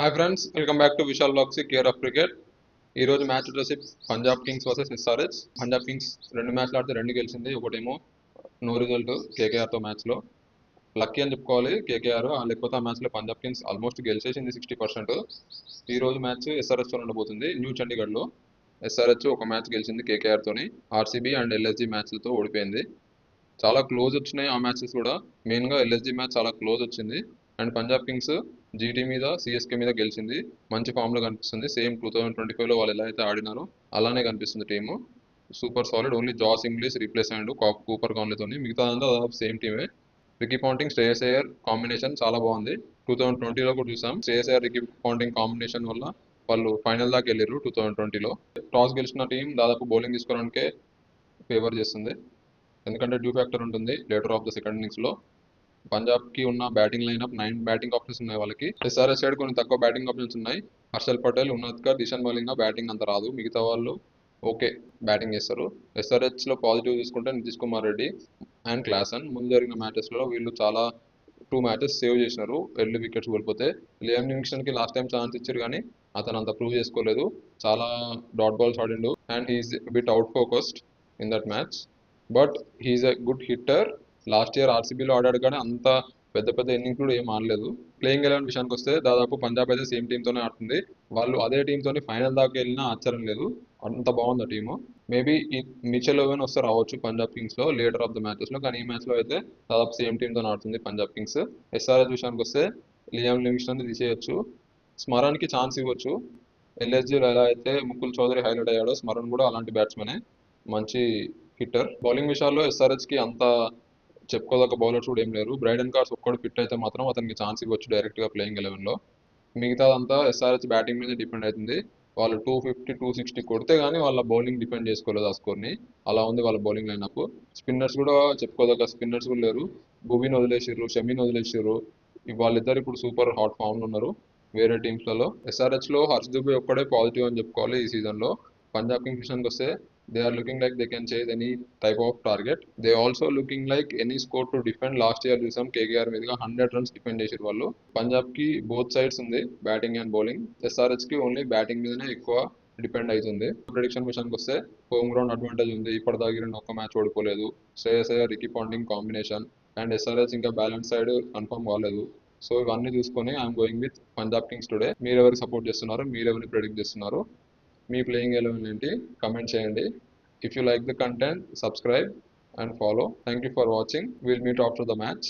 Hi friends, welcome back to Vishal blogs care of cricket. ఈ రోజు match వచ్చేసి Punjab kings versus SRH. Punjab kings 2 మ్యాచ్లు ఆడితే 2 గెలిచింది. ఒకటేమో నో రిజల్ట్ కేకేఆర్తో మ్యాచ్లో. లక్కీ అని చెప్పుకోవాలి కేకేఆర్, లేకపోతే ఆ మ్యాచ్లో పంజాబ్ కింగ్స్ ఆల్మోస్ట్ గెలిచేసింది 60%. ఈ రోజు మ్యాచ్ ఎస్ఆర్హెచ్తో ఉండబోతుంది న్యూ చండీగఢ్లో. ఎస్ఆర్హెచ్ ఒక మ్యాచ్ గెలిచింది కేకేఆర్తోని. ఆర్సీబీ అండ్ ఎల్ఎస్జీ మ్యాచ్లతో ఓడిపోయింది. చాలా క్లోజ్ వచ్చినాయి ఆ మ్యాచెస్ కూడా. మెయిన్గా ఎల్ఎస్జీ మ్యాచ్ చాలా క్లోజ్ వచ్చింది. అండ్ పంజాబ్ కింగ్స్ జీటీ మీద సిఎస్కే మీద గెలిచింది. మంచి ఫామ్లో కనిపిస్తుంది. సేమ్ 2025లో వాళ్ళు ఎలా అయితే ఆడినారో అలానే కనిపిస్తుంది team. Super solid. Only Josh Inglis replace అయ్యాడు కూపర్ కాన్లీతోని. మిగతా అంతా దాదాపు సేమ్ టీమే. Ricky Ponting Shreyas Iyer combination చాలా బాగుంది. 2020లో కూడా చూసాం. Shreyas Iyer Ricky Ponting combination వల్ల వాళ్ళు ఫైనల్ దాకా వెళ్ళారు 2020లో. టాస్ గెలిచిన టీం దాదాపు బౌలింగ్ తీసుకోవడానికే ఫేవర్ చేస్తుంది. ఎందుకంటే డ్యూ ఫ్యాక్టర్ ఉంటుంది లేటర్ ఆఫ్ ద సెకండ్ ఇన్నింగ్స్లో. పంజాబ్కి ఉన్న బ్యాటింగ్ లైనప్ 9 బ్యాటింగ్ ఆప్షన్స్ ఉన్నాయి వాళ్ళకి. ఎస్ఆర్ఎస్ సైడ్ కొన్ని తక్కువ బ్యాటింగ్ ఆప్షన్స్ ఉన్నాయి. హర్షల్ పటేల్, ఉన్నత్కర్, దిశాన్ మలింగా బ్యాటింగ్ అంత రాదు. మిగతా వాళ్ళు ఓకే బ్యాటింగ్ చేస్తారు. ఎస్ఆర్హెచ్లో పాజిటివ్ తీసుకుంటే నితీష్ కుమార్ రెడ్డి అండ్ క్లాసన్. ముందు జరిగిన మ్యాచెస్లో వీళ్ళు చాలా 2 మ్యాచెస్ సేవ్ చేసినారు ఎర్లీ వికెట్స్ కోల్పోతే. లియామ్ లివింగ్స్టన్కి లాస్ట్ టైం ఛాన్స్ ఇచ్చారు కానీ అతను అంత ప్రూవ్ చేసుకోలేదు. చాలా డాట్ బాల్స్ ఆడిండు and he is bit out focused in that match. But he is a good hitter. Last year ఆర్సీబీలో ఆడాడు కానీ అంత పెద్ద పెద్ద ఇన్నింగ్స్ కూడా ఏం ఆడలేదు. ప్లేయింగ్ 11 విషయానికి వస్తే దాదాపు పంజాబ్ అయితే సేమ్ టీంతోనే ఆడుతుంది. వాళ్ళు అదే టీంతోని ఫైనల్ దాకా వెళ్ళినా ఆశ్చర్యం లేదు. అంత బాగుంది టీము. మేబీ ఈ మిచెల్ ఓవెన్ వస్తే రావచ్చు పంజాబ్ కింగ్స్లో లేటర్ ఆఫ్ ద మ్యాచెస్లో. కానీ ఈ మ్యాచ్లో అయితే దాదాపు సేమ్ టీంతో ఆడుతుంది పంజాబ్ కింగ్స్. ఎస్ఆర్హెచ్ విషయానికి వస్తే లియామ్ లివింగ్స్టన్ తీసేయచ్చు, స్మరణ్కి ఛాన్స్ ఇవ్వచ్చు. ఎల్ఎస్జీలో ఎలా అయితే ముకుల్ చౌదరి హైలైట్ అయ్యాడో స్మరణ్ కూడా అలాంటి బ్యాట్స్మెనే, మంచి హిట్టర్. బౌలింగ్ విషయాల్లో ఎస్ఆర్హెచ్కి అంత చెప్పుకోదగ్గ బౌలర్స్ కూడా ఏం లేరు. బ్రైడెన్ కార్స్ ఒక్కడు ఫిట్ అయితే మాత్రం అతనికి ఛాన్స్ ఇవ్వచ్చు డైరెక్ట్గా ప్లేయింగ్ 11లో. మిగతాదంతా ఎస్ఆర్హెచ్ బ్యాటింగ్ మీద డిపెండ్ అవుతుంది. వాళ్ళు 250, 260 కొడితే కానీ వాళ్ళ బౌలింగ్ డిపెండ్ చేసుకోలేదు ఆ స్కోర్ని. అలా ఉంది వాళ్ళ బౌలింగ్ లైనప్. స్పిన్నర్స్ కూడా చెప్పుకోదగ్గ స్పిన్నర్స్ కూడా లేరు. భువీని వదిలేసారు, షమీని వదిలేసారు. వాళ్ళిద్దరు ఇప్పుడు సూపర్ హాట్ ఫామ్లో ఉన్నారు వేరే టీమ్స్లలో. ఎస్ఆర్హెచ్లో హర్ష్ దుబే ఒక్కడే పాజిటివ్ అని చెప్పుకోవాలి ఈ సీజన్లో. పంజాబ్ కింగ్స్ విషయానికి వస్తే they are looking like they can chase any type of target. They also looking like any score to defend. Last year చూసాం కేకేఆర్ మీదుగా 100 runs డిఫెండ్ చేసారు వాళ్ళు. పంజాబ్కి బోత్ సైడ్స్ ఉంది బ్యాటింగ్ అండ్ బౌలింగ్. ఎస్ఆర్హెచ్కి ఓన్లీ బ్యాటింగ్ మీదనే ఎక్కువ depend అవుతుంది. ప్రిడిక్షన్ విషయానికి వస్తే హోమ్ గ్రౌండ్ అడ్వాంటేజ్ ఉంది. ఇప్పటిదాకా ఒక్క మ్యాచ్ ఓడిపోలేదు. Shreyas Iyer, Ricky Ponting combination and SRH ఇంకా బ్యాలెన్స్ సైడ్ కన్ఫర్మ్ కాలేదు. సో ఇవన్నీ చూసుకొని I'm going with Punjab Kings today. మీరు ఎవరికి సపోర్ట్ చేస్తున్నారు, మీరు ఎవరిని ప్రెడిక్ట్ చేస్తున్నారు, మీ ప్లేయింగ్ 11 ఏంటి కమెంట్ చేయండి. If you like the content, subscribe and follow. Thank you for watching. We'll meet after the match.